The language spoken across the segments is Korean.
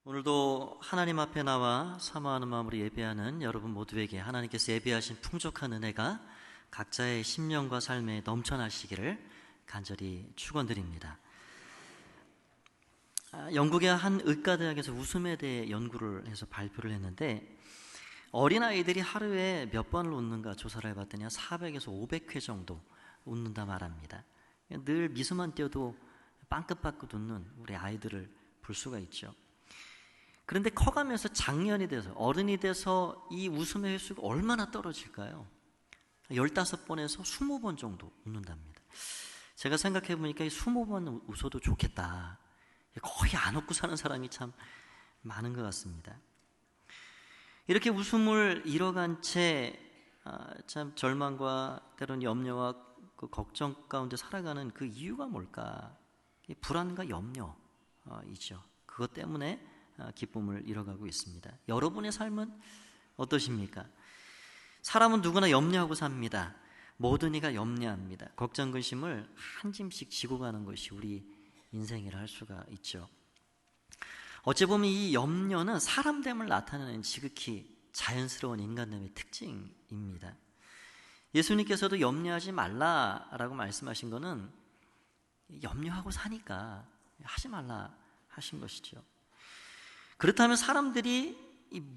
오늘도 하나님 앞에 나와 사모하는 마음으로 예배하는 여러분 모두에게 하나님께서 예비하신 풍족한 은혜가 각자의 심령과 삶에 넘쳐나시기를 간절히 축원드립니다. 영국의 한 의과대학에서 웃음에 대해 연구를 해서 발표를 했는데, 어린아이들이 하루에 몇 번을 웃는가 조사를 해봤더니 400에서 500회 정도 웃는다 말합니다. 늘 미소만 띄어도 빵긋빵긋 웃는 우리 아이들을 볼 수가 있죠. 그런데 커가면서 장년이 돼서, 어른이 돼서 이 웃음의 횟수가 얼마나 떨어질까요? 15번에서 20번 정도 웃는답니다. 제가 생각해 보니까 20번 웃어도 좋겠다. 거의 안 웃고 사는 사람이 참 많은 것 같습니다. 이렇게 웃음을 잃어간 채 참 절망과 때로는 염려와 그 걱정 가운데 살아가는 그 이유가 뭘까? 불안과 염려이죠. 그것 때문에 기쁨을 잃어가고 있습니다. 여러분의 삶은 어떠십니까? 사람은 누구나 염려하고 삽니다. 모든 이가 염려합니다. 걱정, 근심을 한 짐씩 지고 가는 것이 우리 인생이라 할 수가 있죠. 어찌 보면 이 염려는 사람됨을 나타내는 지극히 자연스러운 인간됨의 특징입니다. 예수님께서도 염려하지 말라라고 말씀하신 것은 염려하고 사니까 하지 말라 하신 것이죠. 그렇다면 사람들이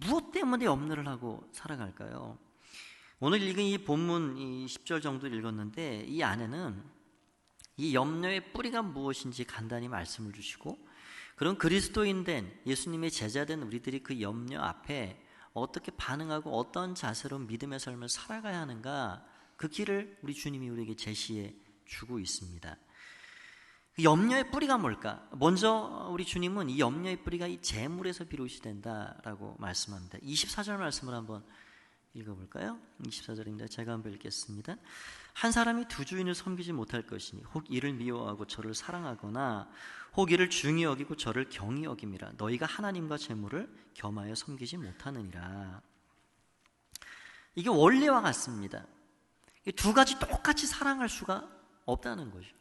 무엇 때문에 염려를 하고 살아갈까요? 오늘 읽은 이 본문 10절 정도 읽었는데, 이 안에는 이 염려의 뿌리가 무엇인지 간단히 말씀을 주시고, 그런 그리스도인 된 예수님의 제자 된 우리들이 그 염려 앞에 어떻게 반응하고 어떤 자세로 믿음의 삶을 살아가야 하는가, 그 길을 우리 주님이 우리에게 제시해 주고 있습니다. 염려의 뿌리가 뭘까? 먼저 우리 주님은 이 염려의 뿌리가 이 재물에서 비롯이 된다라고 말씀합니다. 24절 말씀을 한번 읽어볼까요? 24절입니다. 제가 한번 읽겠습니다. 한 사람이 두 주인을 섬기지 못할 것이니 혹 이를 미워하고 저를 사랑하거나 혹 이를 중히 여기고 저를 경히 여김이라. 너희가 하나님과 재물을 겸하여 섬기지 못하느니라. 이게 원리와 같습니다. 이 두 가지 똑같이 사랑할 수가 없다는 거죠.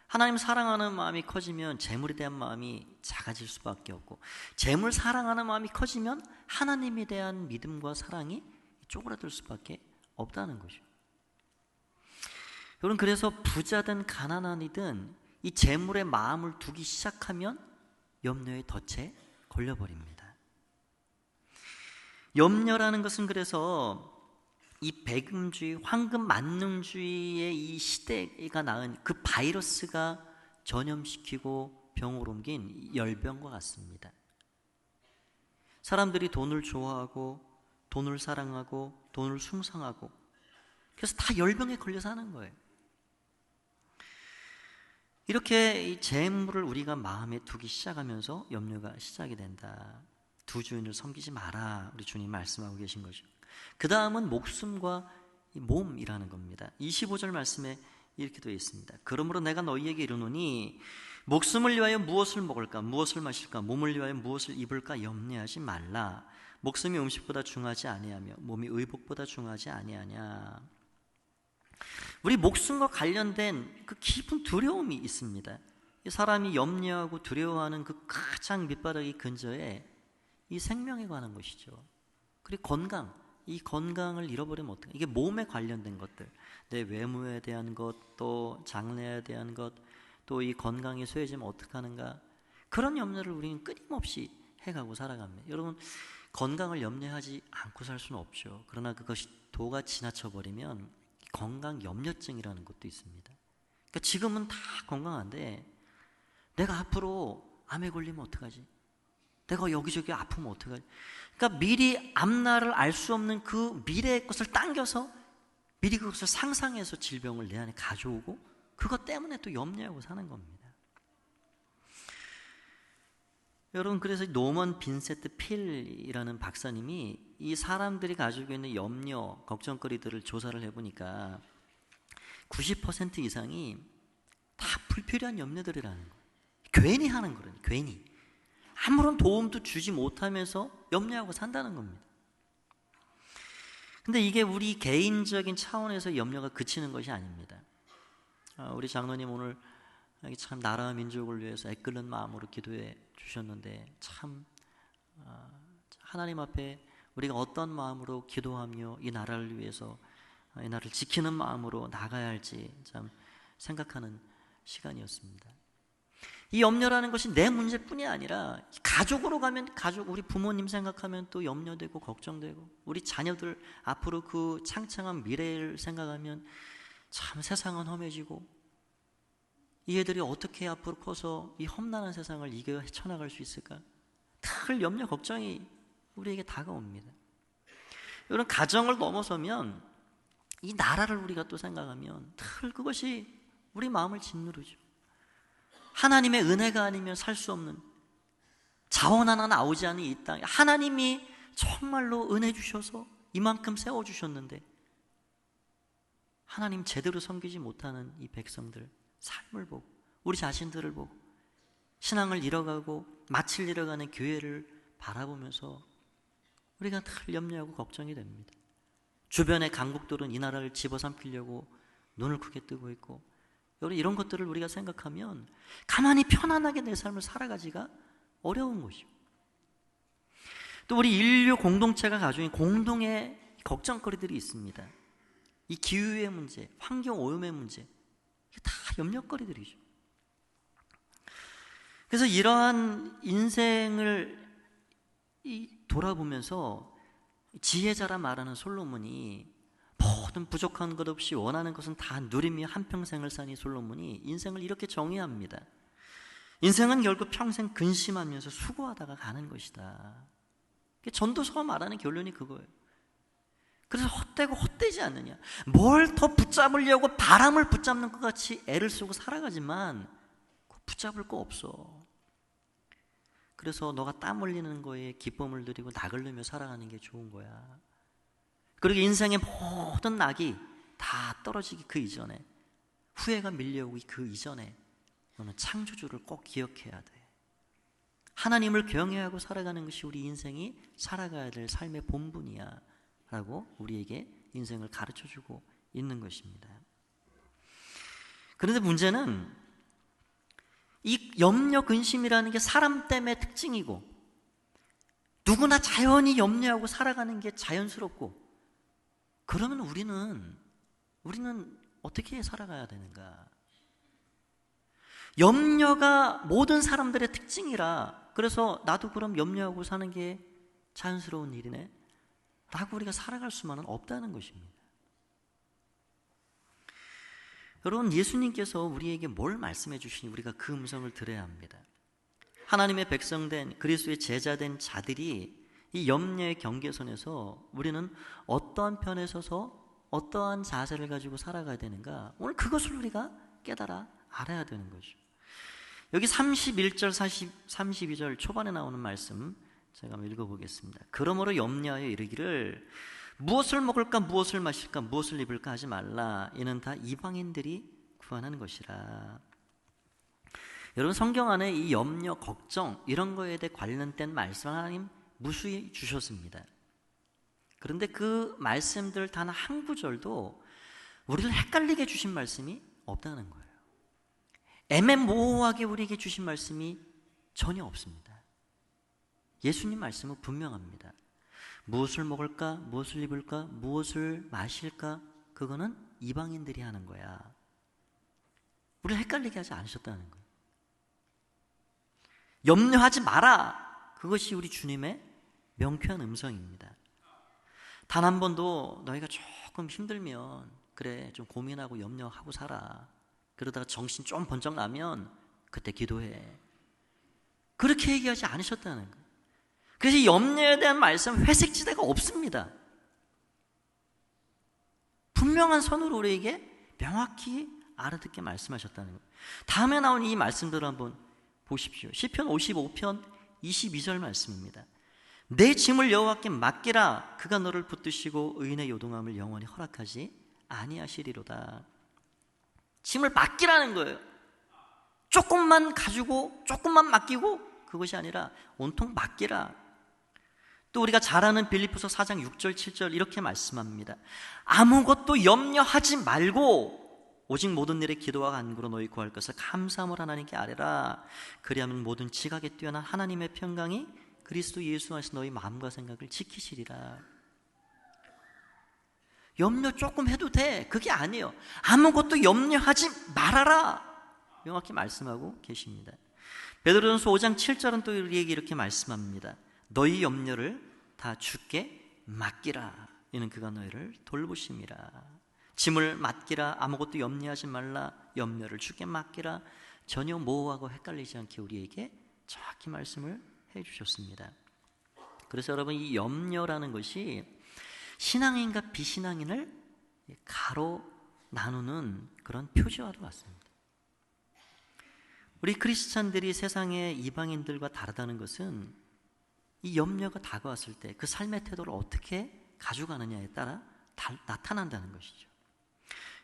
하나님 사랑하는 마음이 커지면 재물에 대한 마음이 작아질 수밖에 없고, 재물 사랑하는 마음이 커지면 하나님에 대한 믿음과 사랑이 쪼그라들 수밖에 없다는 거죠. 여러분, 그래서 부자든 가난한이든 이 재물에 마음을 두기 시작하면 염려의 덫에 걸려버립니다. 염려라는 것은 그래서 이 배금주의, 황금 만능주의의 이 시대가 낳은 그 바이러스가 전염시키고 병으로 옮긴 열병과 같습니다. 사람들이 돈을 좋아하고 돈을 사랑하고 돈을 숭상하고, 그래서 다 열병에 걸려 사는 거예요. 이렇게 이 재물을 우리가 마음에 두기 시작하면서 염려가 시작이 된다. 두 주인을 섬기지 마라, 우리 주님 말씀하고 계신 거죠. 그 다음은 목숨과 몸이라는 겁니다. 25절 말씀에 이렇게 되어 있습니다. 그러므로 내가 너희에게 이르노니 목숨을 위하여 무엇을 먹을까, 무엇을 마실까, 몸을 위하여 무엇을 입을까 염려하지 말라. 목숨이 음식보다 중하지 아니하며 몸이 의복보다 중하지 아니하냐. 우리 목숨과 관련된 그 깊은 두려움이 있습니다. 사람이 염려하고 두려워하는 그 가장 밑바닥이 근저에 이 생명에 관한 것이죠. 그리고 건강, 이 건강을 잃어버리면 어떡해? 이게 몸에 관련된 것들, 내 외모에 대한 것, 또 장래에 대한 것, 또 이 건강이 쇠해지면 어떡하는가, 그런 염려를 우리는 끊임없이 해가고 살아갑니다. 여러분, 건강을 염려하지 않고 살 수는 없죠. 그러나 그것이 도가 지나쳐버리면 건강 염려증이라는 것도 있습니다. 그러니까 지금은 다 건강한데 내가 앞으로 암에 걸리면 어떡하지? 내가 여기저기 아프면 어떡하지? 그러니까 미리 앞날을 알 수 없는 그 미래의 것을 당겨서 미리 그것을 상상해서 질병을 내 안에 가져오고, 그것 때문에 또 염려하고 사는 겁니다. 여러분, 그래서 노먼 빈세트 필이라는 박사님이 이 사람들이 가지고 있는 염려, 걱정거리들을 조사를 해보니까 90% 이상이 다 불필요한 염려들이라는 거예요. 괜히 하는 거예요. 괜히. 아무런 도움도 주지 못하면서 염려하고 산다는 겁니다. 근데 이게 우리 개인적인 차원에서 염려가 그치는 것이 아닙니다. 우리 장로님 오늘 참 나라와 민족을 위해서 애끓는 마음으로 기도해 주셨는데 참 하나님 앞에 우리가 어떤 마음으로 기도하며 이 나라를 위해서, 이 나라를 지키는 마음으로 나가야 할지 참 생각하는 시간이었습니다. 이 염려라는 것이 내 문제뿐이 아니라 가족으로 가면 가족, 우리 부모님 생각하면 또 염려되고 걱정되고, 우리 자녀들 앞으로 그 창창한 미래를 생각하면 참 세상은 험해지고, 이 애들이 어떻게 앞으로 커서 이 험난한 세상을 이겨 헤쳐나갈 수 있을까? 늘 염려 걱정이 우리에게 다가옵니다. 이런 가정을 넘어서면 이 나라를 우리가 또 생각하면 늘 그것이 우리 마음을 짓누르죠. 하나님의 은혜가 아니면 살 수 없는, 자원 하나 나오지 않은 이 땅에 하나님이 정말로 은혜 주셔서 이만큼 세워주셨는데 하나님 제대로 섬기지 못하는 이 백성들 삶을 보고, 우리 자신들을 보고 신앙을 잃어가고 마칠 잃어가는 교회를 바라보면서 우리가 늘 염려하고 걱정이 됩니다. 주변의 강국들은 이 나라를 집어삼키려고 눈을 크게 뜨고 있고, 이런 것들을 우리가 생각하면 가만히 편안하게 내 삶을 살아가기가 어려운 것이죠. 또 우리 인류 공동체가 가지고 있는 공동의 걱정거리들이 있습니다. 이 기후의 문제, 환경 오염의 문제, 이게 다 염려거리들이죠. 그래서 이러한 인생을 돌아보면서 지혜자라 말하는 솔로몬이 모든 부족한 것 없이 원하는 것은 다 누리며 한평생을 사니 솔로몬이 인생을 이렇게 정의합니다. 인생은 결국 평생 근심하면서 수고하다가 가는 것이다. 전도서가 말하는 결론이 그거예요. 그래서 헛되고 헛되지 않느냐, 뭘 더 붙잡으려고 바람을 붙잡는 것 같이 애를 쓰고 살아가지만 붙잡을 거 없어. 그래서 너가 땀 흘리는 거에 기쁨을 누리고 낙을 누며 살아가는 게 좋은 거야. 그리고 인생의 모든 낙이 다 떨어지기 그 이전에, 후회가 밀려오기 그 이전에 너는 창조주를 꼭 기억해야 돼. 하나님을 경외하고 살아가는 것이 우리 인생이 살아가야 될 삶의 본분이야 라고 우리에게 인생을 가르쳐주고 있는 것입니다. 그런데 문제는 이 염려 근심이라는 게 사람 때문에 특징이고, 누구나 자연히 염려하고 살아가는 게 자연스럽고, 그러면 우리는 어떻게 살아가야 되는가? 염려가 모든 사람들의 특징이라, 그래서 나도 그럼 염려하고 사는 게 자연스러운 일이네 라고 우리가 살아갈 수만은 없다는 것입니다. 여러분, 예수님께서 우리에게 뭘 말씀해 주시니 우리가 그 음성을 들어야 합니다. 하나님의 백성된 그리스도의 제자된 자들이 이 염려의 경계선에서 우리는 어떠한 편에 서서 어떠한 자세를 가지고 살아가야 되는가, 오늘 그것을 우리가 깨달아 알아야 되는 거죠. 여기 31절 32절 초반에 나오는 말씀 제가 한번 읽어보겠습니다. 그러므로 염려하여 이르기를 무엇을 먹을까 무엇을 마실까 무엇을 입을까 하지 말라. 이는 다 이방인들이 구하는 것이라. 여러분, 성경 안에 이 염려, 걱정 이런 거에 대해 관련된 말씀 하나님 무수히 주셨습니다. 그런데 그 말씀들 단 한 구절도 우리를 헷갈리게 주신 말씀이 없다는 거예요. 애매모호하게 우리에게 주신 말씀이 전혀 없습니다. 예수님 말씀은 분명합니다. 무엇을 먹을까, 무엇을 입을까, 무엇을 마실까, 그거는 이방인들이 하는 거야. 우리를 헷갈리게 하지 않으셨다는 거예요. 염려하지 마라, 그것이 우리 주님의 명쾌한 음성입니다. 단 한 번도 너희가 조금 힘들면 그래 좀 고민하고 염려하고 살아, 그러다가 정신 좀 번쩍 나면 그때 기도해, 그렇게 얘기하지 않으셨다는 거예요. 그래서 이 염려에 대한 말씀 회색지대가 없습니다. 분명한 선으로 우리에게 명확히 알아듣게 말씀하셨다는 거예요. 다음에 나온 이 말씀들을 한번 보십시오. 시편 55편 22절 말씀입니다. 내 짐을 여호와께 맡기라. 그가 너를 붙드시고 의인의 요동함을 영원히 허락하지 아니하시리로다. 짐을 맡기라는 거예요. 조금만 가지고 조금만 맡기고 그것이 아니라 온통 맡기라. 또 우리가 잘 아는 빌립보서 4장 6절 7절 이렇게 말씀합니다. 아무것도 염려하지 말고 오직 모든 일에 기도와 간구로 너희 구할 것을 감사함을 하나님께 아뢰라. 그리하면 모든 지각에 뛰어난 하나님의 평강이 그리스도 예수 안에서 너희 마음과 생각을 지키시리라. 염려 조금 해도 돼. 그게 아니에요. 아무것도 염려하지 말아라. 명확히 말씀하고 계십니다. 베드로전서 5장 7절은 또 우리에게 이렇게 말씀합니다. 너희 염려를 다 주께 맡기라. 이는 그가 너희를 돌보심이라. 짐을 맡기라. 아무것도 염려하지 말라. 염려를 주께 맡기라. 전혀 모호하고 헷갈리지 않게 우리에게 정확히 말씀을 해주셨습니다. 그래서 여러분, 이 염려라는 것이 신앙인과 비신앙인을 가로 나누는 그런 표지와도 같습니다. 우리 크리스찬들이 세상의 이방인들과 다르다는 것은 이 염려가 다가왔을 때 그 삶의 태도를 어떻게 가져가느냐에 따라 나타난다는 것이죠.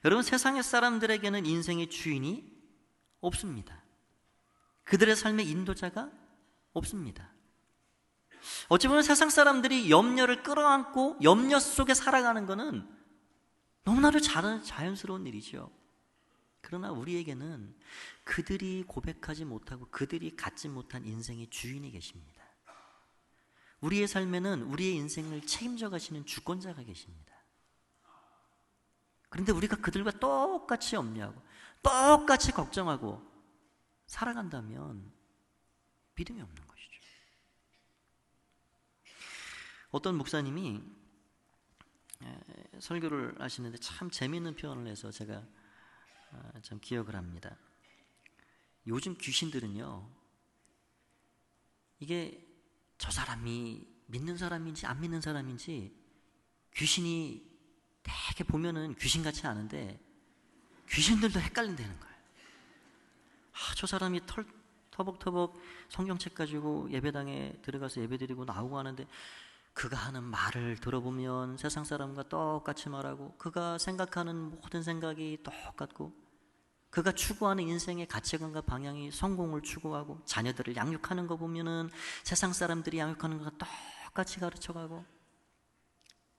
여러분, 세상의 사람들에게는 인생의 주인이 없습니다. 그들의 삶의 인도자가 없습니다. 어찌 보면 세상 사람들이 염려를 끌어안고 염려 속에 살아가는 것은 너무나도 자연스러운 일이죠. 그러나 우리에게는 그들이 고백하지 못하고 그들이 갖지 못한 인생의 주인이 계십니다. 우리의 삶에는 우리의 인생을 책임져 가시는 주권자가 계십니다. 그런데 우리가 그들과 똑같이 염려하고 똑같이 걱정하고 살아간다면 믿음이 없는 것이죠. 어떤 목사님이 설교를 하시는데 참 재미있는 표현을 해서 제가 참 기억을 합니다. 요즘 귀신들은요, 이게 저 사람이 믿는 사람인지 안 믿는 사람인지 귀신이 되게 보면은 귀신같이 아는데 귀신들도 헷갈린다는 거예요. 저 사람이 터벅터벅 성경책 가지고 예배당에 들어가서 예배드리고 나오고 하는데 그가 하는 말을 들어보면 세상 사람과 똑같이 말하고 그가 생각하는 모든 생각이 똑같고 그가 추구하는 인생의 가치관과 방향이 성공을 추구하고 자녀들을 양육하는 거 보면은 세상 사람들이 양육하는 것과 똑같이 가르쳐가고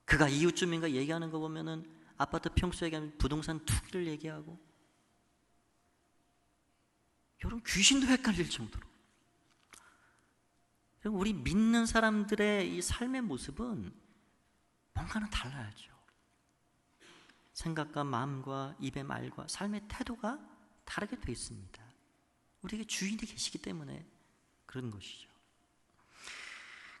그가 이웃주민과 얘기하는 거 보면은 아파트 평수 얘기하면 부동산 투기를 얘기하고 여러분, 귀신도 헷갈릴 정도로 우리 믿는 사람들의 이 삶의 모습은 뭔가는 달라야죠. 생각과 마음과 입의 말과 삶의 태도가 다르게 되어 있습니다. 우리에게 주인이 계시기 때문에 그런 것이죠.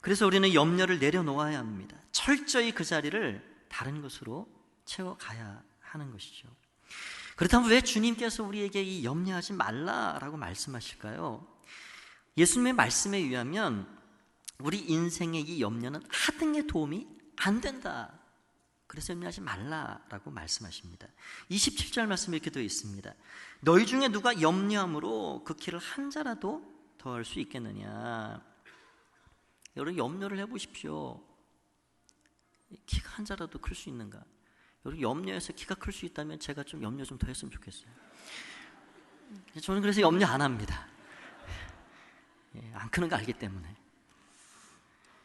그래서 우리는 염려를 내려놓아야 합니다. 철저히 그 자리를 다른 것으로 채워가야 하는 것이죠. 그렇다면 왜 주님께서 우리에게 이 염려하지 말라라고 말씀하실까요? 예수님의 말씀에 의하면 우리 인생의 이 염려는 하등의 도움이 안 된다. 그래서 염려하지 말라라고 말씀하십니다. 27절 말씀에 이렇게 되어 있습니다. 너희 중에 누가 염려함으로 그 키를 한 자라도 더할 수 있겠느냐. 여러분, 염려를 해보십시오. 키가 한 자라도 클 수 있는가? 여러분, 염려해서 키가 클 수 있다면 제가 좀 염려 좀 더 했으면 좋겠어요. 저는 그래서 염려 안 합니다. 안 크는 거 알기 때문에.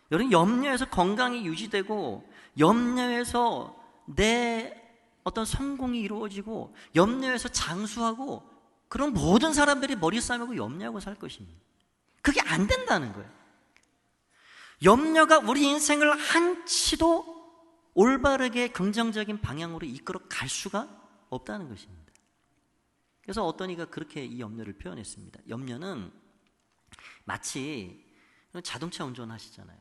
여러분, 염려해서 건강이 유지되고 염려해서 내 어떤 성공이 이루어지고 염려해서 장수하고 그런 모든 사람들이 머리 싸매고 염려하고 살 것입니다. 그게 안 된다는 거예요. 염려가 우리 인생을 한치도 올바르게 긍정적인 방향으로 이끌어 갈 수가 없다는 것입니다. 그래서 어떤 이가 그렇게 이 염려를 표현했습니다. 염려는 마치 자동차 운전하시잖아요.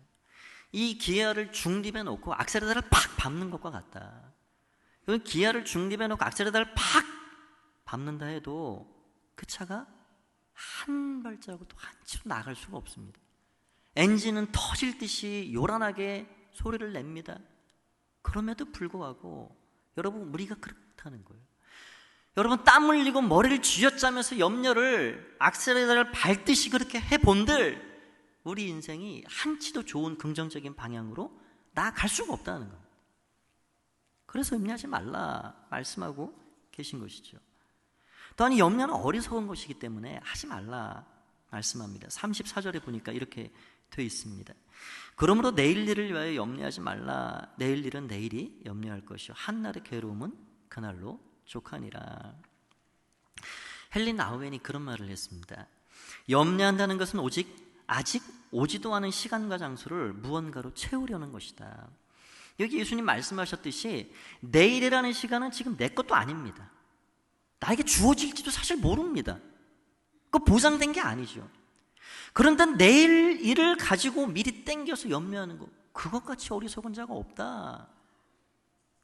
이 기아를 중립에 놓고 악셀레터를 팍 밟는 것과 같다. 기아를 중립에 놓고 악셀레터를 팍 밟는다 해도 그 차가 한 발자국도 한치로 나갈 수가 없습니다. 엔진은 터질 듯이 요란하게 소리를 냅니다. 그럼에도 불구하고 여러분, 우리가 그렇다는 거예요. 여러분, 땀 흘리고 머리를 쥐어짜면서 염려를 악셀레터를 밟듯이 그렇게 해본들 우리 인생이 한치도 좋은 긍정적인 방향으로 나아갈 수가 없다는 겁니다. 그래서 염려하지 말라 말씀하고 계신 것이죠. 또한 이 염려는 어리석은 것이기 때문에 하지 말라 말씀합니다. 34절에 보니까 이렇게 되어 있습니다. 그러므로 내일 일을 위하여 염려하지 말라. 내일 일은 내일이 염려할 것이요 한날의 괴로움은 그날로 족하니라. 헨리 나우엔이 그런 말을 했습니다. 염려한다는 것은 오직 아직 오지도 않은 시간과 장소를 무언가로 채우려는 것이다. 여기 예수님 말씀하셨듯이 내일이라는 시간은 지금 내 것도 아닙니다. 나에게 주어질지도 사실 모릅니다. 그거 보장된 게 아니죠. 그런데 내일 일을 가지고 미리 땡겨서 염려하는 거, 그것같이 어리석은 자가 없다.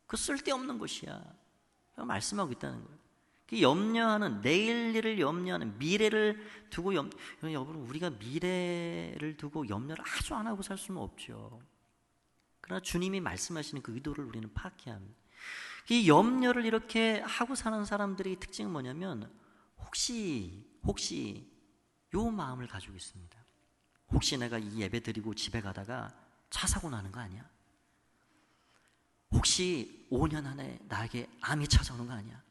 그 쓸데없는 것이야. 말씀하고 있다는 거예요. 염려하는, 내일 일을 염려하는, 미래를 두고 여러분, 우리가 미래를 두고 염려를 아주 안 하고 살 수는 없죠. 그러나 주님이 말씀하시는 그 의도를 우리는 파악해야 합니다. 이 염려를 이렇게 하고 사는 사람들의 특징은 뭐냐면 혹시 요 마음을 가지고 있습니다. 혹시 내가 이 예배 드리고 집에 가다가 차 사고 나는 거 아니야? 혹시 5년 안에 나에게 암이 찾아오는 거 아니야?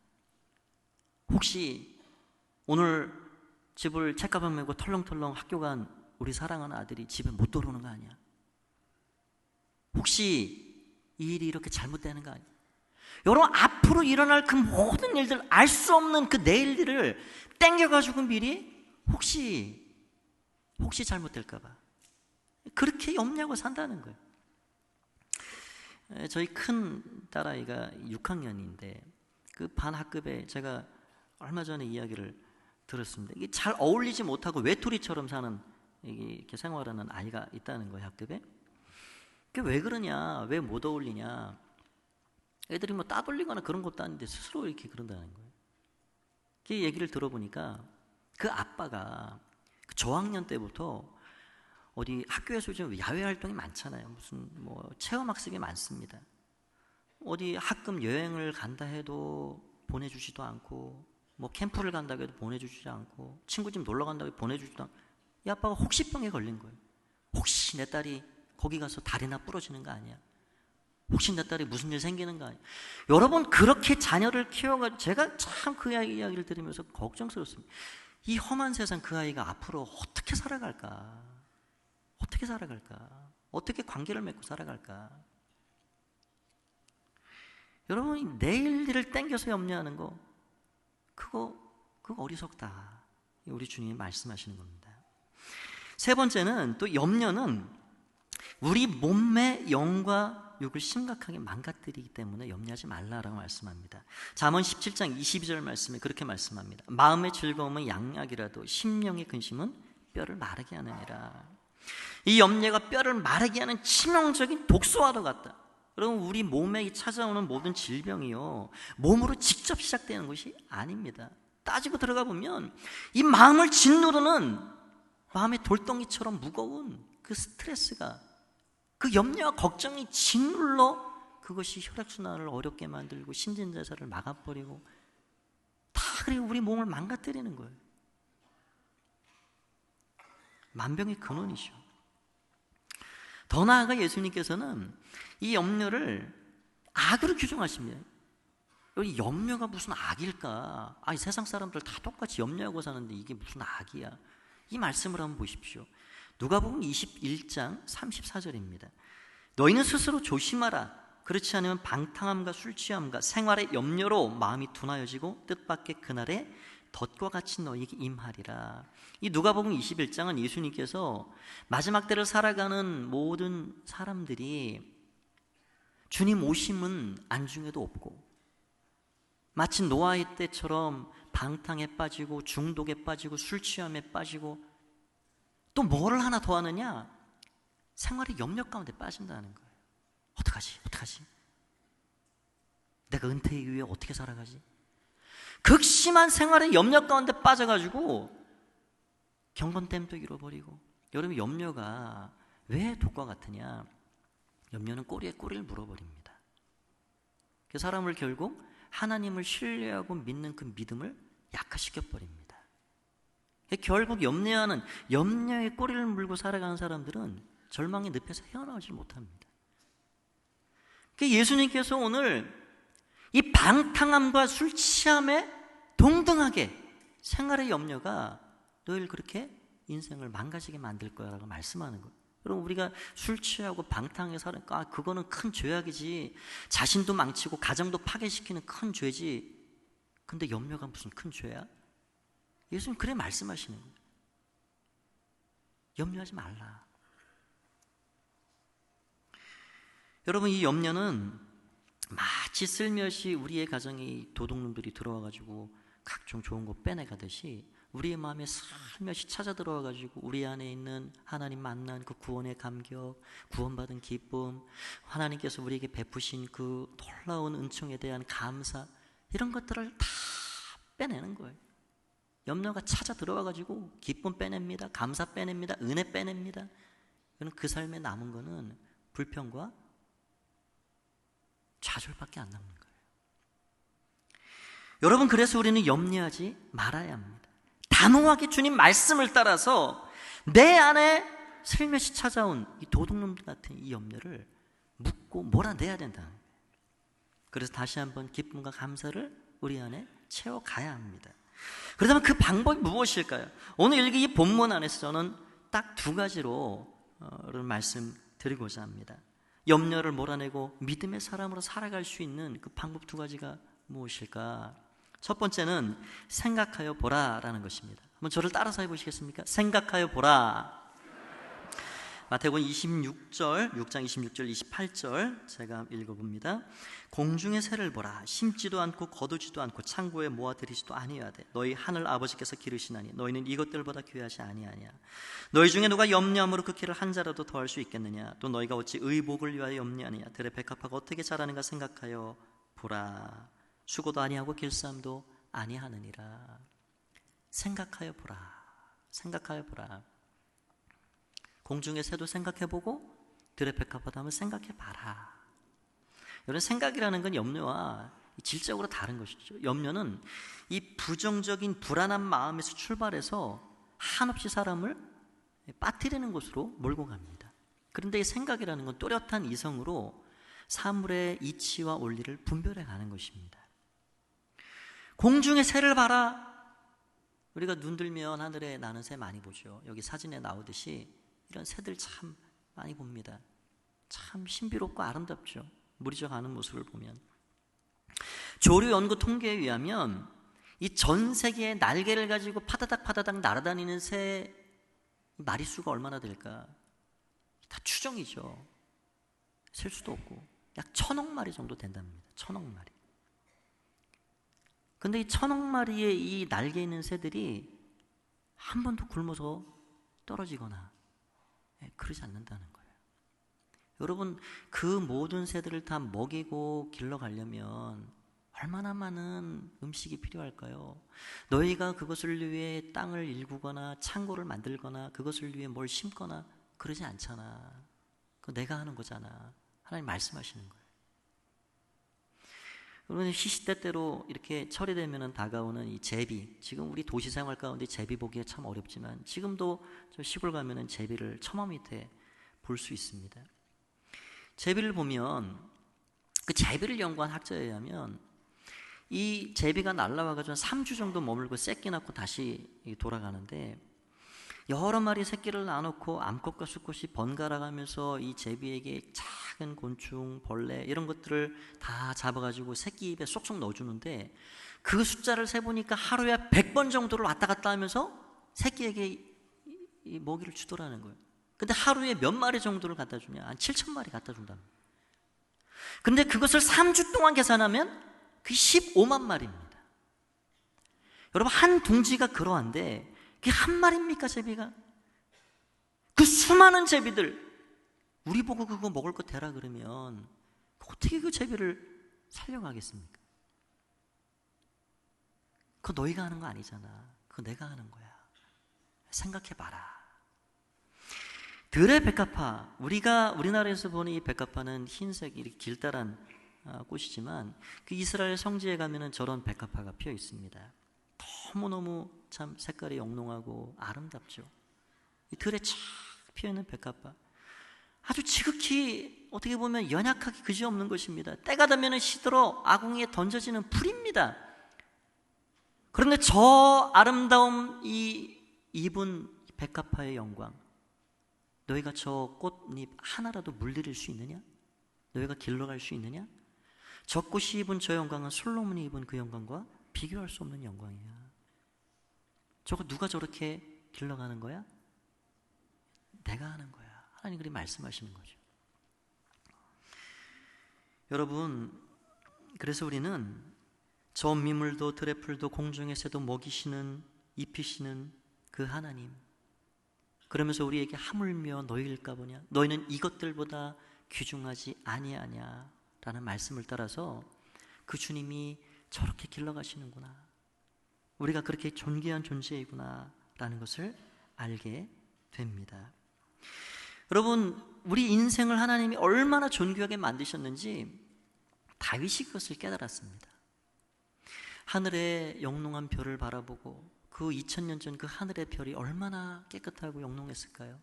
혹시 오늘 집을 책가방 메고 털렁털렁 학교 간 우리 사랑하는 아들이 집에 못 들어오는 거 아니야? 혹시 이 일이 이렇게 잘못되는 거 아니야? 여러분, 앞으로 일어날 그 모든 일들, 알 수 없는 그 내일 일을 땡겨가지고 미리 혹시 잘못될까 봐 그렇게 염려하고 산다는 거예요. 저희 큰 딸아이가 6학년인데 그 반 학급에 제가 얼마 전에 이야기를 들었습니다. 이게 잘 어울리지 못하고 외톨이처럼 사는 이렇게 생활하는 아이가 있다는 거예요, 학급에. 그게 왜 그러냐, 왜 못 어울리냐. 애들이 뭐 따돌리거나 그런 것도 아닌데 스스로 이렇게 그런다는 거예요. 그 얘기를 들어보니까 그 아빠가 저학년 때부터 어디 학교에서 요즘 야외 활동이 많잖아요. 무슨 뭐 체험학습이 많습니다. 어디 학급 여행을 간다 해도 보내주지도 않고, 뭐 캠프를 간다고 해도 보내주지 않고, 친구 집 놀러 간다고 해도 보내주지도 않고, 이 아빠가 혹시병에 걸린 거예요. 혹시 내 딸이 거기 가서 다리나 부러지는 거 아니야? 혹시 내 딸이 무슨 일 생기는 거 아니야? 여러분, 그렇게 자녀를 키워가지고 제가 참 그 아이 이야기를 들으면서 걱정스럽습니다. 이 험한 세상, 그 아이가 앞으로 어떻게 살아갈까? 어떻게 살아갈까? 어떻게 관계를 맺고 살아갈까? 여러분, 내일 일을 땡겨서 염려하는 거, 그거 어리석다. 우리 주님이 말씀하시는 겁니다. 세 번째는, 또 염려는 우리 몸의 영과 육을 심각하게 망가뜨리기 때문에 염려하지 말라라고 말씀합니다. 잠언 17장 22절 말씀에 그렇게 말씀합니다. 마음의 즐거움은 양약이라도 심령의 근심은 뼈를 마르게 하느니라. 이 염려가 뼈를 마르게 하는 치명적인 독소와도 같다. 여러분, 우리 몸에 찾아오는 모든 질병이요, 몸으로 직접 시작되는 것이 아닙니다. 따지고 들어가 보면 이 마음을 짓누르는 마음의 돌덩이처럼 무거운 그 스트레스가, 그 염려와 걱정이 짓눌러 그것이 혈액순환을 어렵게 만들고 신진대사를 막아버리고 다 그리고 우리 몸을 망가뜨리는 거예요. 만병의 근원이죠. 더 나아가 예수님께서는 이 염려를 악으로 규정하십니다. 여기 염려가 무슨 악일까? 이 세상 사람들 다 똑같이 염려하고 사는데 이게 무슨 악이야? 이 말씀을 한번 보십시오. 누가복음 21장 34절입니다. 너희는 스스로 조심하라. 그렇지 않으면 방탕함과 술취함과 생활의 염려로 마음이 둔하여지고 뜻밖의 그날에 덫과 같이 너희에게 임하리라. 이 누가복음 21장은 예수님께서 마지막 때를 살아가는 모든 사람들이 주님 오심은 안중에도 없고 마치 노아의 때처럼 방탕에 빠지고 중독에 빠지고 술취함에 빠지고 또 뭐를 하나 더 하느냐? 생활의 염려 가운데 빠진다는 거예요. 어떡하지? 내가 은퇴 이후에 어떻게 살아가지? 극심한 생활의 염려 가운데 빠져가지고 경건됨도 잃어버리고. 여러분, 염려가 왜 독과 같으냐? 염려는 꼬리에 꼬리를 물어버립니다. 그 사람을 결국 하나님을 신뢰하고 믿는 그 믿음을 약화시켜버립니다. 결국 염려의 꼬리를 물고 살아가는 사람들은 절망의 늪에서 헤어나오지 못합니다. 예수님께서 오늘 이 방탕함과 술 취함에 동등하게 생활의 염려가 너희를 그렇게 인생을 망가지게 만들 거야라고 말씀하는 거예요. 여러분, 우리가 술 취하고 방탕하게 살으니까 그거는 큰 죄악이지, 자신도 망치고 가정도 파괴시키는 큰 죄지. 근데 염려가 무슨 큰 죄야? 예수님 그래 말씀하시는 거예요. 염려하지 말라. 여러분, 이 염려는 마치 슬며시 우리의 가정에 도둑놈들이 들어와가지고 각종 좋은 거 빼내가듯이 우리의 마음에 살며시 찾아 들어와가지고 우리 안에 있는 하나님 만난 그 구원의 감격, 구원받은 기쁨, 하나님께서 우리에게 베푸신 그 놀라운 은총에 대한 감사, 이런 것들을 다 빼내는 거예요. 염려가 찾아 들어와가지고 기쁨 빼냅니다. 감사 빼냅니다. 은혜 빼냅니다. 그 삶에 남은 거는 불평과 좌절밖에 안 남는 거예요. 여러분, 그래서 우리는 염려하지 말아야 합니다. 단호하게 주님 말씀을 따라서 내 안에 슬며시 찾아온 이 도둑놈들 같은 이 염려를 묻고 몰아내야 된다. 그래서 다시 한번 기쁨과 감사를 우리 안에 채워가야 합니다. 그렇다면 그 방법이 무엇일까요? 오늘 읽은 이 본문 안에서 저는 딱 두 가지로 말씀드리고자 합니다. 염려를 몰아내고 믿음의 사람으로 살아갈 수 있는 그 방법 두 가지가 무엇일까? 첫 번째는 생각하여 보라라는 것입니다. 한번 저를 따라서 해보시겠습니까? 생각하여 보라. 마태복음 26장 26절 28절 제가 읽어봅니다. 공중의 새를 보라. 심지도 않고 거두지도 않고 창고에 모아들이지도 아니하되 너희 하늘 아버지께서 기르시나니 너희는 이것들보다 귀하지 아니하냐. 너희 중에 누가 염려함으로 그 키를 한 자라도 더할 수 있겠느냐. 또 너희가 어찌 의복을 위하여 염려하느냐. 들의 백합화가 어떻게 자라는가 생각하여 보라. 수고도 아니하고 길쌈도 아니하느니라. 생각하여 보라. 생각하여 보라. 공중의 새도 생각해보고 들의 백합화도 한번 생각해봐라. 여러분, 생각이라는 건 염려와 질적으로 다른 것이죠. 염려는 이 부정적인 불안한 마음에서 출발해서 한없이 사람을 빠뜨리는 곳으로 몰고 갑니다. 그런데 이 생각이라는 건 또렷한 이성으로 사물의 이치와 원리를 분별해 가는 것입니다. 공중의 새를 봐라. 우리가 눈 들면 하늘에 나는 새 많이 보죠. 여기 사진에 나오듯이 이런 새들 참 많이 봅니다. 참 신비롭고 아름답죠. 물이 져가는 모습을 보면. 조류 연구 통계에 의하면 이 전 세계의 날개를 가지고 파다닥 날아다니는 새 마리수가 얼마나 될까? 다 추정이죠. 셀 수도 없고 약 1,000억 마리 정도 된답니다. 1,000억 마리. 근데 이 1,000억 마리의 이 날개 있는 새들이 한 번도 굶어서 떨어지거나 그러지 않는다는 거예요. 여러분, 그 모든 새들을 다 먹이고 길러가려면 얼마나 많은 음식이 필요할까요? 너희가 그것을 위해 땅을 일구거나 창고를 만들거나 그것을 위해 뭘 심거나 그러지 않잖아. 그거 내가 하는 거잖아. 하나님 말씀하시는 거예요. 여러분, 시시때때로 이렇게 철이 되면 다가오는 이 제비, 지금 우리 도시 생활 가운데 제비 보기가 참 어렵지만 지금도 저 시골 가면은 제비를 처마 밑에 볼 수 있습니다. 제비를 보면 그 제비를 연구한 학자에 의하면 이 제비가 날라와가지고 3주 정도 머물고 새끼 낳고 다시 돌아가는데 여러 마리 새끼를 낳아놓고 암컷과 수컷이 번갈아가면서 이 제비에게 작은 곤충, 벌레 이런 것들을 다 잡아가지고 새끼 입에 쏙쏙 넣어주는데 그 숫자를 세보니까 하루에 100번 정도를 왔다 갔다 하면서 새끼에게 이 먹이를 주더라는 거예요. 근데 하루에 몇 마리 정도를 갖다 주냐? 한 7,000마리 갖다 준답니다. 근데 그것을 3주 동안 계산하면 그게 15만 마리입니다. 여러분, 한 둥지가 그러한데 그게 한 마리입니까, 제비가? 그 수많은 제비들, 우리 보고 그거 먹을 거 대라 그러면 어떻게 그 제비를 살려가겠습니까? 그거 너희가 하는 거 아니잖아. 그거 내가 하는 거야. 생각해봐라. 들의 백합화, 우리가 우리나라에서 보는 이 백합화는 흰색 이렇게 길다란 꽃이지만 그 이스라엘 성지에 가면은 저런 백합화가 피어 있습니다. 너무너무 참 색깔이 영롱하고 아름답죠. 이 들에 쫙 피어있는 백합화, 아주 지극히 어떻게 보면 연약하게 그지없는 것입니다. 때가 되면 시들어 아궁이에 던져지는 풀입니다. 그런데 저 아름다움, 이 입은 백합화의 영광, 너희가 저 꽃잎 하나라도 물들일 수 있느냐? 너희가 길러갈 수 있느냐? 저 꽃이 입은 저 영광은 솔로몬이 입은 그 영광과 비교할 수 없는 영광이야. 저거 누가 저렇게 길러가는 거야? 내가 하는 거야. 하나님 그렇게 말씀하시는 거죠. 여러분, 그래서 우리는 저 미물도 들의 풀도 공중의 새도 먹이시는, 입히시는 그 하나님, 그러면서 우리에게 하물며 너희일까 보냐, 너희는 이것들보다 귀중하지 아니하냐 라는 말씀을 따라서 그 주님이 저렇게 길러가시는구나, 우리가 그렇게 존귀한 존재이구나 라는 것을 알게 됩니다. 여러분, 우리 인생을 하나님이 얼마나 존귀하게 만드셨는지 다윗이 그것을 깨달았습니다. 하늘의 영롱한 별을 바라보고 그 2000년 전 그 하늘의 별이 얼마나 깨끗하고 영롱했을까요?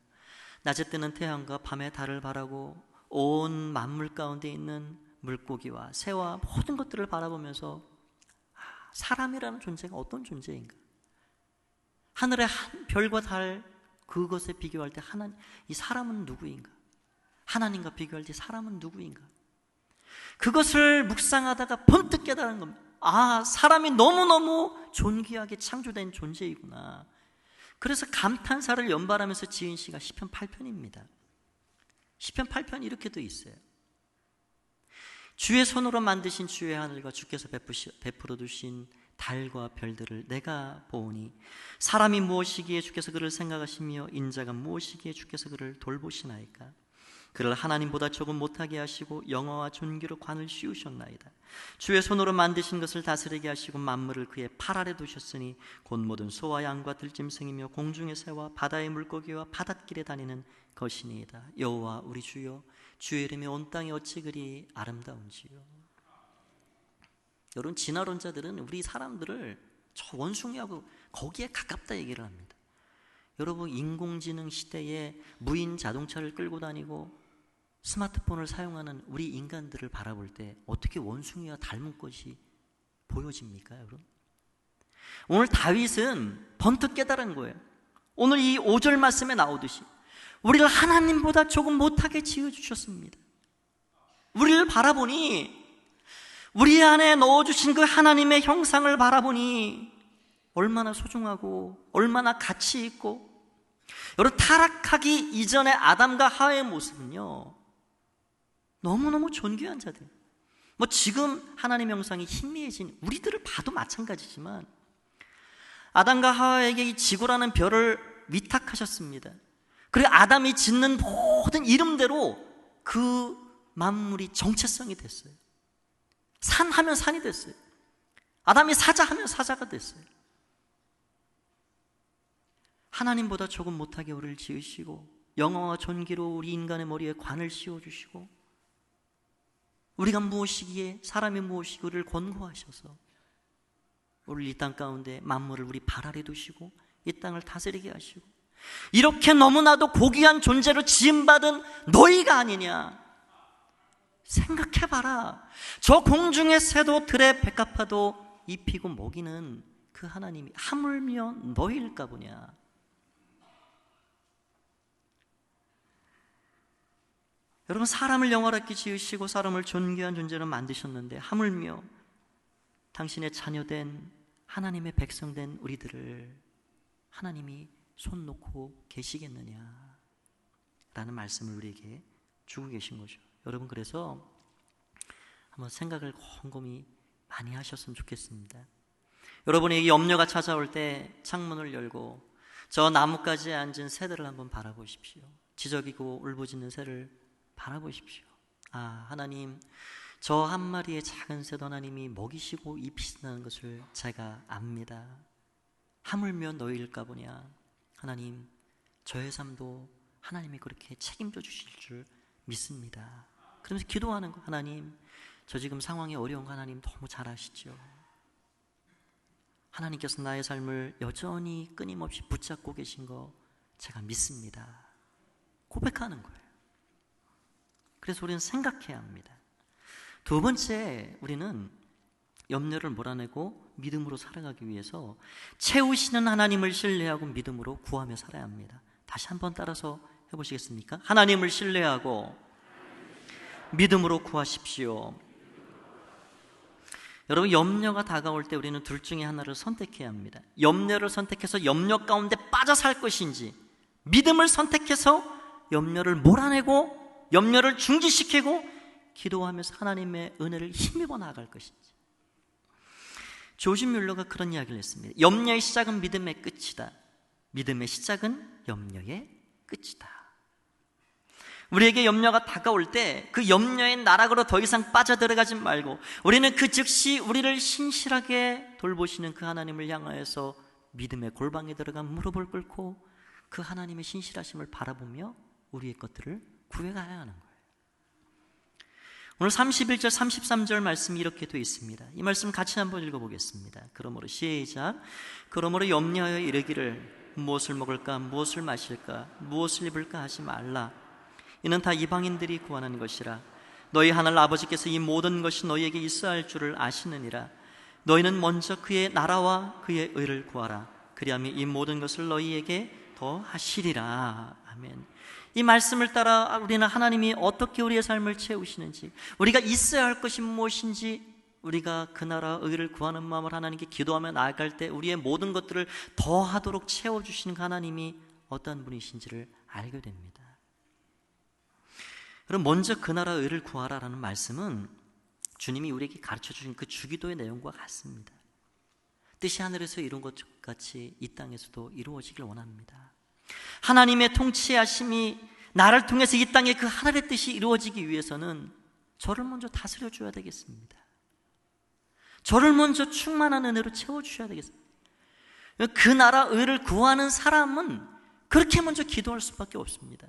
낮에 뜨는 태양과 밤의 달을 바라고 온 만물 가운데 있는 물고기와 새와 모든 것들을 바라보면서 사람이라는 존재가 어떤 존재인가, 하늘의 별과 달 그것에 비교할 때 이 사람은 누구인가, 하나님과 비교할 때 사람은 누구인가, 그것을 묵상하다가 번뜩 깨달은 겁니다. 사람이 너무너무 존귀하게 창조된 존재이구나. 그래서 감탄사를 연발하면서 지은 시가 시편 8편입니다. 시편 8편이 이렇게 돼 있어요. 주의 손으로 만드신 주의 하늘과 주께서 베풀어 두신 달과 별들을 내가 보오니 사람이 무엇이기에 주께서 그를 생각하시며 인자가 무엇이기에 주께서 그를 돌보시나이까. 그를 하나님보다 조금 못하게 하시고 영화와 존귀로 관을 씌우셨나이다. 주의 손으로 만드신 것을 다스리게 하시고 만물을 그의 팔 아래 두셨으니 곧 모든 소와 양과 들짐승이며 공중의 새와 바다의 물고기와 바닷길에 다니는 것이니이다. 여호와 우리 주여, 주의 이름이 온 땅에 어찌 그리 아름다운지요. 여러분, 진화론자들은 우리 사람들을 저 원숭이하고 거기에 가깝다 얘기를 합니다. 여러분, 인공지능 시대에 무인 자동차를 끌고 다니고 스마트폰을 사용하는 우리 인간들을 바라볼 때 어떻게 원숭이와 닮은 것이 보여집니까, 여러분? 오늘 다윗은 번뜩 깨달은 거예요. 오늘 이 5절 말씀에 나오듯이 우리를 하나님보다 조금 못하게 지어주셨습니다. 우리를 바라보니, 우리 안에 넣어주신 그 하나님의 형상을 바라보니 얼마나 소중하고 얼마나 가치 있고, 여러분, 타락하기 이전의 아담과 하와의 모습은요 너무너무 존귀한 자들, 지금 하나님의 형상이 희미해진 우리들을 봐도 마찬가지지만 아담과 하와에게 이 지구라는 별을 위탁하셨습니다. 그리고 아담이 짓는 모든 이름대로 그 만물이 정체성이 됐어요. 산 하면 산이 됐어요. 아담이 사자 하면 사자가 됐어요. 하나님보다 조금 못하게 우리를 지으시고 영화와 존귀로 우리 인간의 머리에 관을 씌워주시고 우리가 무엇이기에, 사람이 무엇이기에 우리를 권고하셔서 우리 이 땅 가운데 만물을 우리 발 아래 두시고 이 땅을 다스리게 하시고, 이렇게 너무나도 고귀한 존재로 지음받은 너희가 아니냐. 생각해봐라. 저 공중의 새도 들의 백합화도 입히고 먹이는 그 하나님이 하물며 너희일까 보냐. 여러분, 사람을 영화롭게 지으시고 사람을 존귀한 존재로 만드셨는데 하물며 당신의 자녀된 하나님의 백성된 우리들을 하나님이 손 놓고 계시겠느냐 라는 말씀을 우리에게 주고 계신 거죠. 여러분, 그래서 한번 생각을 곰곰이 많이 하셨으면 좋겠습니다. 여러분에게 염려가 찾아올 때 창문을 열고 저 나뭇가지에 앉은 새들을 한번 바라보십시오. 지저귀고 울부짖는 새를 바라보십시오. 하나님, 저 한 마리의 작은 새도 하나님이 먹이시고 입히신다는 것을 제가 압니다. 하물며 너희일까 보냐. 하나님, 저의 삶도 하나님이 그렇게 책임져 주실 줄 믿습니다. 그러면서 기도하는 거, 하나님, 저 지금 상황이 어려운 거 하나님 너무 잘 아시죠. 하나님께서 나의 삶을 여전히 끊임없이 붙잡고 계신 거 제가 믿습니다. 고백하는 거예요. 그래서 우리는 생각해야 합니다. 두 번째, 우리는 염려를 몰아내고 믿음으로 살아가기 위해서 채우시는 하나님을 신뢰하고 믿음으로 구하며 살아야 합니다. 다시 한번 따라서 해보시겠습니까? 하나님을 신뢰하고 믿음으로 구하십시오. 여러분, 염려가 다가올 때 우리는 둘 중에 하나를 선택해야 합니다. 염려를 선택해서 염려 가운데 빠져 살 것인지, 믿음을 선택해서 염려를 몰아내고 염려를 중지시키고 기도하면서 하나님의 은혜를 힘입어 나아갈 것인지. 조지 뮬러가 그런 이야기를 했습니다. 염려의 시작은 믿음의 끝이다. 믿음의 시작은 염려의 끝이다. 우리에게 염려가 다가올 때 그 염려의 나락으로 더 이상 빠져들어가지 말고 우리는 그 즉시 우리를 신실하게 돌보시는 그 하나님을 향하여서 믿음의 골방에 들어가 무릎을 꿇고 그 하나님의 신실하심을 바라보며 우리의 것들을 구해가야 하는 거예요. 오늘 31절 33절 말씀이 이렇게 되어 있습니다. 이 말씀 같이 한번 읽어보겠습니다. 그러므로 시작. 그러므로 염려하여 이르기를 무엇을 먹을까 무엇을 마실까 무엇을 입을까 하지 말라. 이는 다 이방인들이 구하는 것이라. 너희 하늘 아버지께서 이 모든 것이 너희에게 있어야 할 줄을 아시느니라. 너희는 먼저 그의 나라와 그의 의를 구하라. 그리하면 이 모든 것을 너희에게 더 하시리라. 아멘. 이 말씀을 따라 우리는 하나님이 어떻게 우리의 삶을 채우시는지, 우리가 있어야 할 것이 무엇인지, 우리가 그 나라 의를 구하는 마음을 하나님께 기도하며 나아갈 때 우리의 모든 것들을 더하도록 채워주시는 하나님이 어떤 분이신지를 알게 됩니다. 그럼 먼저 그 나라 의를 구하라라는 말씀은 주님이 우리에게 가르쳐주신 그 주기도의 내용과 같습니다. 뜻이 하늘에서 이룬 것 같이 이 땅에서도 이루어지길 원합니다. 하나님의 통치하심이 나를 통해서 이 땅에 그 하늘의 뜻이 이루어지기 위해서는 저를 먼저 다스려 줘야 되겠습니다. 저를 먼저 충만한 은혜로 채워주셔야 되겠습니다. 그 나라 의를 구하는 사람은 그렇게 먼저 기도할 수밖에 없습니다.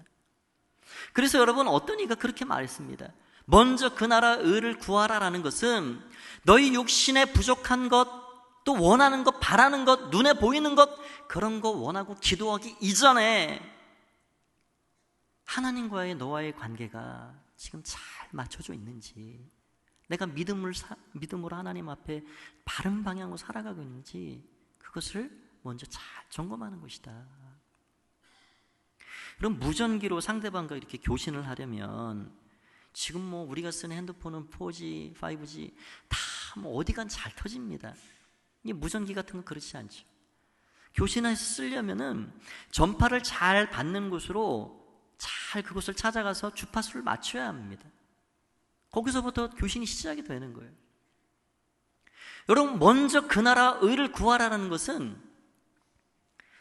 그래서 여러분, 어떤 이가 그렇게 말했습니다. 먼저 그 나라 의를 구하라라는 것은 너희 육신에 부족한 것, 또 원하는 것, 바라는 것, 눈에 보이는 것, 그런 거 원하고 기도하기 이전에 하나님과의 너와의 관계가 지금 잘 맞춰져 있는지, 내가 믿음으로 하나님 앞에 바른 방향으로 살아가고 있는지, 그것을 먼저 잘 점검하는 것이다. 그럼 무전기로 상대방과 이렇게 교신을 하려면 지금 뭐 우리가 쓰는 핸드폰은 4G, 5G 다 뭐 어디간 잘 터집니다. 이 무전기 같은 건 그렇지 않죠. 교신해서 쓰려면은 전파를 잘 받는 곳으로 잘 그곳을 찾아가서 주파수를 맞춰야 합니다. 거기서부터 교신이 시작이 되는 거예요. 여러분, 먼저 그 나라 의를 구하라는 것은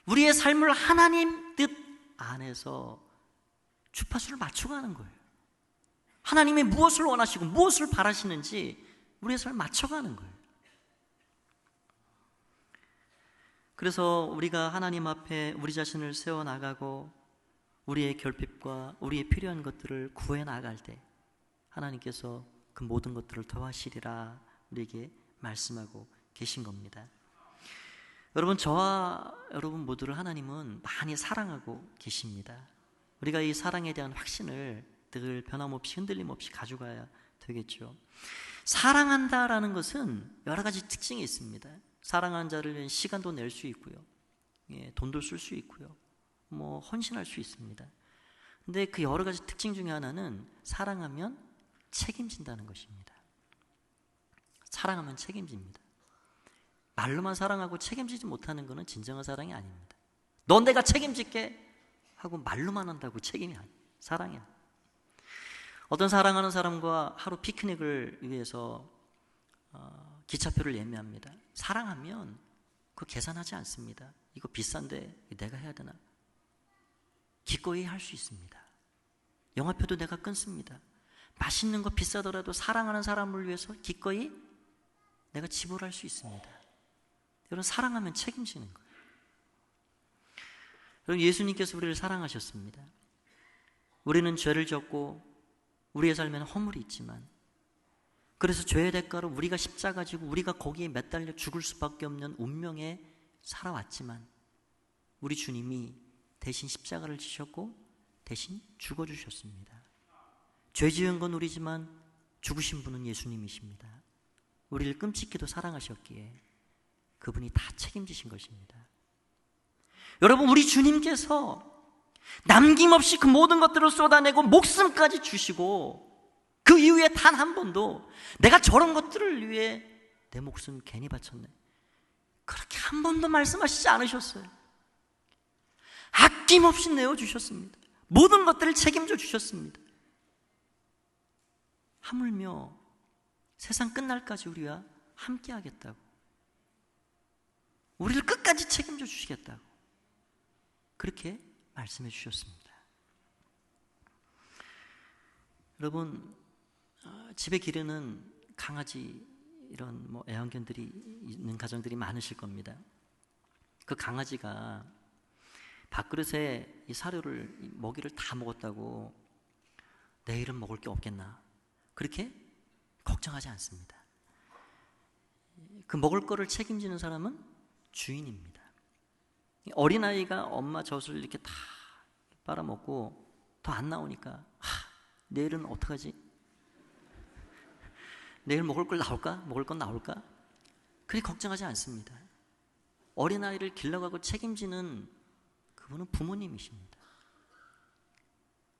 우리의 삶을 하나님 뜻 안에서 주파수를 맞춰가는 거예요. 하나님이 무엇을 원하시고 무엇을 바라시는지 우리의 삶을 맞춰가는 거예요. 그래서 우리가 하나님 앞에 우리 자신을 세워나가고 우리의 결핍과 우리의 필요한 것들을 구해 나갈 때 하나님께서 그 모든 것들을 더하시리라 우리에게 말씀하고 계신 겁니다. 여러분, 저와 여러분 모두를 하나님은 많이 사랑하고 계십니다. 우리가 이 사랑에 대한 확신을 늘 변함없이 흔들림 없이 가져가야 되겠죠. 사랑한다라는 것은 여러 가지 특징이 있습니다. 사랑하는 자를 위해 시간도 낼 수 있고요, 돈도 쓸 수 있고요, 뭐 헌신할 수 있습니다. 근데 그 여러 가지 특징 중에 하나는 사랑하면 책임진다는 것입니다. 사랑하면 책임집니다. 말로만 사랑하고 책임지지 못하는 것은 진정한 사랑이 아닙니다. 넌 내가 책임질게 하고 말로만 한다고 책임이 아니에요. 사랑이 아니에요. 어떤 사랑하는 사람과 하루 피크닉을 위해서 기차표를 예매합니다. 사랑하면 그거 계산하지 않습니다. 이거 비싼데 내가 해야 되나? 기꺼이 할 수 있습니다. 영화표도 내가 끊습니다. 맛있는 거 비싸더라도 사랑하는 사람을 위해서 기꺼이 내가 지불할 수 있습니다. 여러분, 사랑하면 책임지는 거예요. 여러분, 예수님께서 우리를 사랑하셨습니다. 우리는 죄를 졌고 우리의 삶에는 허물이 있지만, 그래서 죄의 대가로 우리가 십자가 지고 우리가 거기에 매달려 죽을 수밖에 없는 운명에 살아왔지만 우리 주님이 대신 십자가를 지셨고 대신 죽어주셨습니다. 죄 지은 건 우리지만 죽으신 분은 예수님이십니다. 우리를 끔찍히도 사랑하셨기에 그분이 다 책임지신 것입니다. 여러분, 우리 주님께서 남김없이 그 모든 것들을 쏟아내고 목숨까지 주시고 그 이후에 단 한 번도 내가 저런 것들을 위해 내 목숨 괜히 바쳤네, 그렇게 한 번도 말씀하시지 않으셨어요. 아낌없이 내어주셨습니다. 모든 것들을 책임져 주셨습니다. 하물며 세상 끝날까지 우리와 함께 하겠다고, 우리를 끝까지 책임져 주시겠다고 그렇게 말씀해 주셨습니다. 여러분, 집에 기르는 강아지, 이런 애완견들이 있는 가정들이 많으실 겁니다. 그 강아지가 밥그릇에 이 사료를, 이 먹이를 다 먹었다고 내일은 먹을 게 없겠나, 그렇게 걱정하지 않습니다. 그 먹을 거를 책임지는 사람은 주인입니다. 어린아이가 엄마 젖을 이렇게 다 빨아먹고 더 안 나오니까 내일은 어떡하지? 내일 먹을 걸 나올까? 먹을 건 나올까? 그렇게 걱정하지 않습니다. 어린아이를 길러가고 책임지는 그분은 부모님이십니다.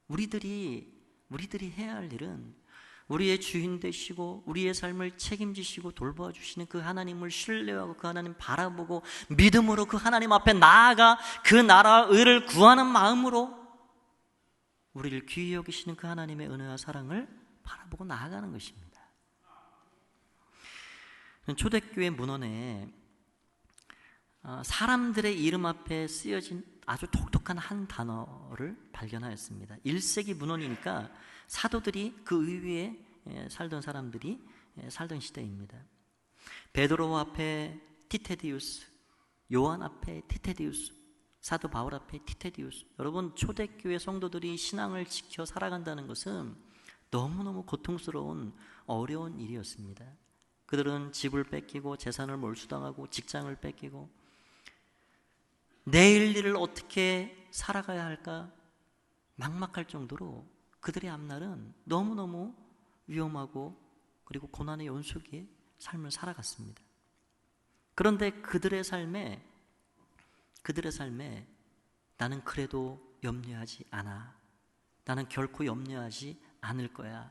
우리들이 해야 할 일은 우리의 주인 되시고 우리의 삶을 책임지시고 돌보아 주시는 그 하나님을 신뢰하고 그 하나님 바라보고 믿음으로 그 하나님 앞에 나아가 그 나라와 의를 구하는 마음으로 우리를 귀히 여기시는 그 하나님의 은혜와 사랑을 바라보고 나아가는 것입니다. 초대교회 문헌에 사람들의 이름 앞에 쓰여진 아주 독특한 한 단어를 발견하였습니다. 1세기 문헌이니까 사도들이 그 이후에 살던 사람들이 살던 시대입니다. 베드로 앞에 티테디우스, 요한 앞에 티테디우스, 사도 바울 앞에 티테디우스. 여러분, 초대교회 성도들이 신앙을 지켜 살아간다는 것은 너무너무 고통스러운 어려운 일이었습니다. 그들은 집을 뺏기고 재산을 몰수당하고 직장을 뺏기고 내일 일을 어떻게 살아가야 할까 막막할 정도로 그들의 앞날은 너무너무 위험하고 그리고 고난의 연속의 삶을 살아갔습니다. 그런데 그들의 삶에 나는 그래도 염려하지 않아, 나는 결코 염려하지 않을 거야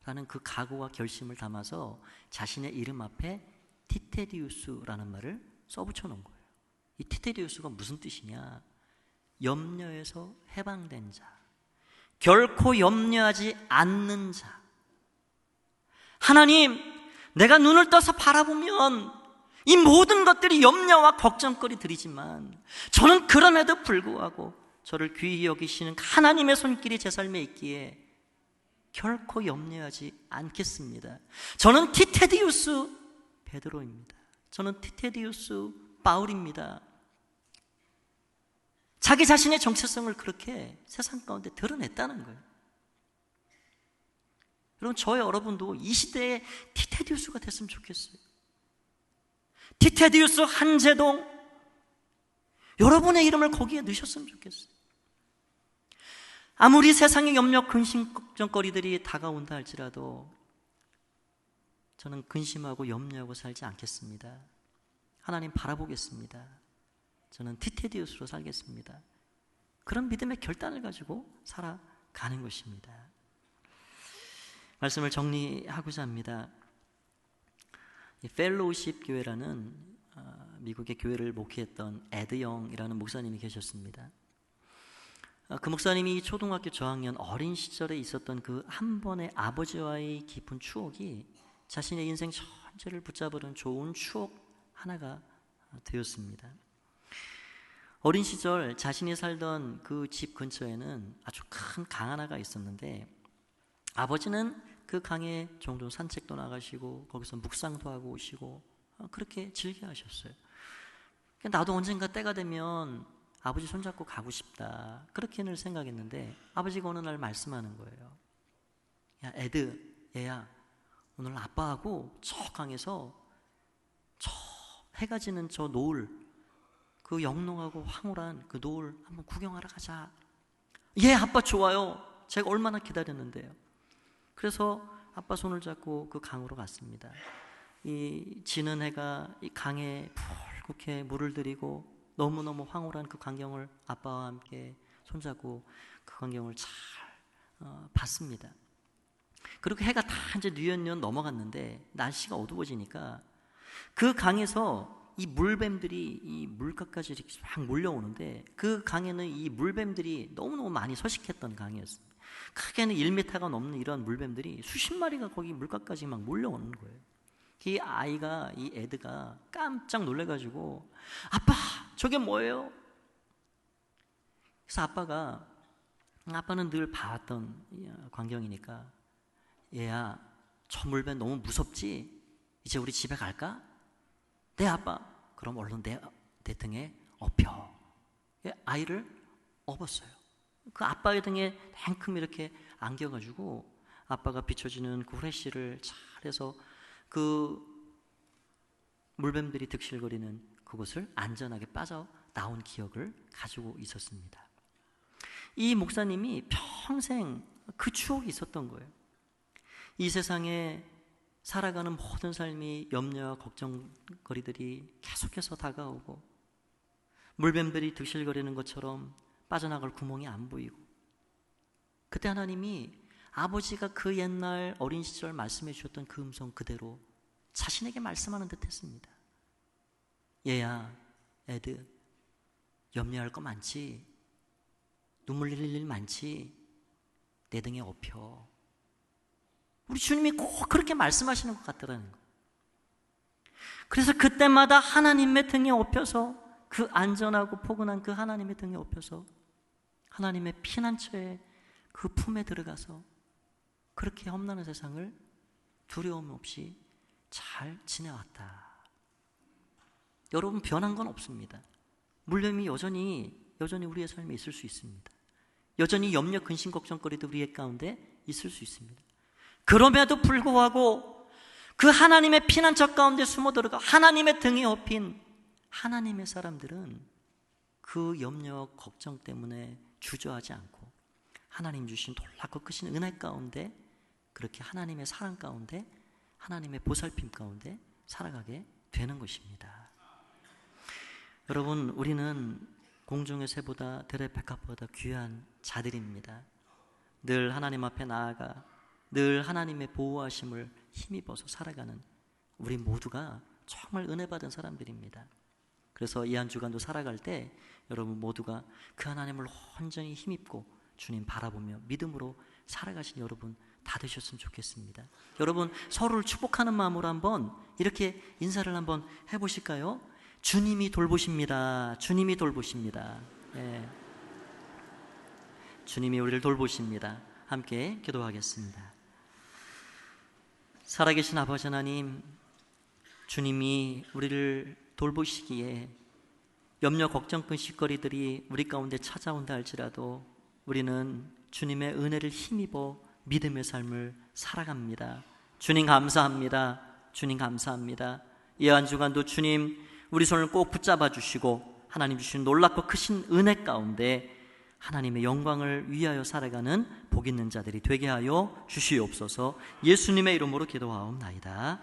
라는 그 각오와 결심을 담아서 자신의 이름 앞에 티테디우스라는 말을 써붙여 놓은 거예요. 이 티테디우스가 무슨 뜻이냐? 염려에서 해방된 자, 결코 염려하지 않는 자. 하나님, 내가 눈을 떠서 바라보면 이 모든 것들이 염려와 걱정거리들이지만 저는 그럼에도 불구하고 저를 귀히 여기시는 하나님의 손길이 제 삶에 있기에 결코 염려하지 않겠습니다. 저는 티테디우스 베드로입니다. 저는 티테디우스 바울입니다. 자기 자신의 정체성을 그렇게 세상 가운데 드러냈다는 거예요. 여러분, 저와 여러분도 이 시대에 티테디우스가 됐으면 좋겠어요. 티테디우스 한재동, 여러분의 이름을 거기에 넣으셨으면 좋겠어요. 아무리 세상의 염려, 근심, 걱정거리들이 다가온다 할지라도 저는 근심하고 염려하고 살지 않겠습니다. 하나님 바라보겠습니다. 저는 티테디우스로 살겠습니다. 그런 믿음의 결단을 가지고 살아가는 것입니다. 말씀을 정리하고자 합니다. 펠로우십 교회라는 미국의 교회를 목회했던 에드 영이라는 목사님이 계셨습니다. 그 목사님이 초등학교 저학년 어린 시절에 있었던 그 한 번의 아버지와의 깊은 추억이 자신의 인생 전체를 붙잡으는 좋은 추억 하나가 되었습니다. 어린 시절 자신이 살던 그 집 근처에는 아주 큰 강 하나가 있었는데 아버지는 그 강에 종종 산책도 나가시고 거기서 묵상도 하고 오시고 그렇게 즐겨하셨어요. 나도 언젠가 때가 되면 아버지 손잡고 가고 싶다, 그렇게 늘 생각했는데 아버지가 어느 날 말씀하는 거예요. 야 에드, 얘야, 오늘 아빠하고 저 강에서 저 해가 지는 저 노을, 그 영롱하고 황홀한 그 노을 한번 구경하러 가자. 예, 아빠 좋아요. 제가 얼마나 기다렸는데요. 그래서 아빠 손을 잡고 그 강으로 갔습니다. 이 지는 해가 이 강에 붉게 물을 들이고 너무너무 황홀한 그 광경을 아빠와 함께 손잡고 그 광경을 잘 봤습니다. 그리고 해가 다 이제 뉘엿뉘엿 넘어갔는데 날씨가 어두워지니까 그 강에서 이 물뱀들이 이 물가까지 이렇게 막 몰려오는데, 그 강에는 이 물뱀들이 너무너무 많이 서식했던 강이었습니다. 크게는 1m가 넘는 이런 물뱀들이 수십 마리가 거기 물가까지 막 몰려오는 거예요. 이 아이가, 이 에드가 깜짝 놀래가지고, 아빠, 저게 뭐예요? 그래서 아빠는 늘 봐왔던 광경이니까, 얘야, 저 물뱀 너무 무섭지? 이제 우리 집에 갈까? 네, 아빠. 그럼 얼른 내 등에 업혀. 아이를 업었어요. 그 아빠의 등에 냉큼 이렇게 안겨가지고 아빠가 비춰지는 그 후레쉬를 잘해서 그 물뱀들이 득실거리는 그곳을 안전하게 빠져나온 기억을 가지고 있었습니다. 이 목사님이 평생 그 추억이 있었던 거예요. 이 세상에 살아가는 모든 삶이 염려와 걱정거리들이 계속해서 다가오고, 물뱀들이 득실거리는 것처럼 빠져나갈 구멍이 안 보이고, 그때 하나님이 아버지가 그 옛날 어린 시절 말씀해 주셨던 그 음성 그대로 자신에게 말씀하는 듯 했습니다. 얘야, 에드, 염려할 거 많지? 눈물 흘릴 일 많지? 내 등에 업혀. 우리 주님이 꼭 그렇게 말씀하시는 것 같더라는 거예요. 그래서 그때마다 하나님의 등에 업혀서, 그 안전하고 포근한 그 하나님의 등에 업혀서 하나님의 피난처에 그 품에 들어가서 그렇게 험난한 세상을 두려움 없이 잘 지내왔다. 여러분, 변한 건 없습니다. 물뱀이 여전히 우리의 삶에 있을 수 있습니다. 여전히 염려, 근심, 걱정거리도 우리의 가운데 있을 수 있습니다. 그럼에도 불구하고 그 하나님의 피난처 가운데 숨어 들어가 하나님의 등에 업힌 하나님의 사람들은 그 염려, 걱정 때문에 주저하지 않고 하나님 주신 놀랍고 크신 은혜 가운데, 그렇게 하나님의 사랑 가운데, 하나님의 보살핌 가운데 살아가게 되는 것입니다. 여러분, 우리는 공중의 새보다 들의 백합보다 귀한 자들입니다. 늘 하나님 앞에 나아가 늘 하나님의 보호하심을 힘입어서 살아가는 우리 모두가 정말 은혜 받은 사람들입니다. 그래서 이 한 주간도 살아갈 때 여러분 모두가 그 하나님을 온전히 힘입고 주님 바라보며 믿음으로 살아가신 여러분 다 되셨으면 좋겠습니다. 여러분, 서로를 축복하는 마음으로 한번 이렇게 인사를 한번 해보실까요? 주님이 돌보십니다. 주님이 돌보십니다. 네. 주님이 우리를 돌보십니다. 함께 기도하겠습니다. 살아계신 아버지 하나님, 주님이 우리를 돌보시기에 염려, 걱정, 근심거리들이 우리 가운데 찾아온다 할지라도 우리는 주님의 은혜를 힘입어 믿음의 삶을 살아갑니다. 주님 감사합니다. 주님 감사합니다. 이 한 주간도 주님 우리 손을 꼭 붙잡아 주시고 하나님 주신 놀랍고 크신 은혜 가운데 하나님의 영광을 위하여 살아가는 복 있는 자들이 되게 하여 주시옵소서. 예수님의 이름으로 기도하옵나이다.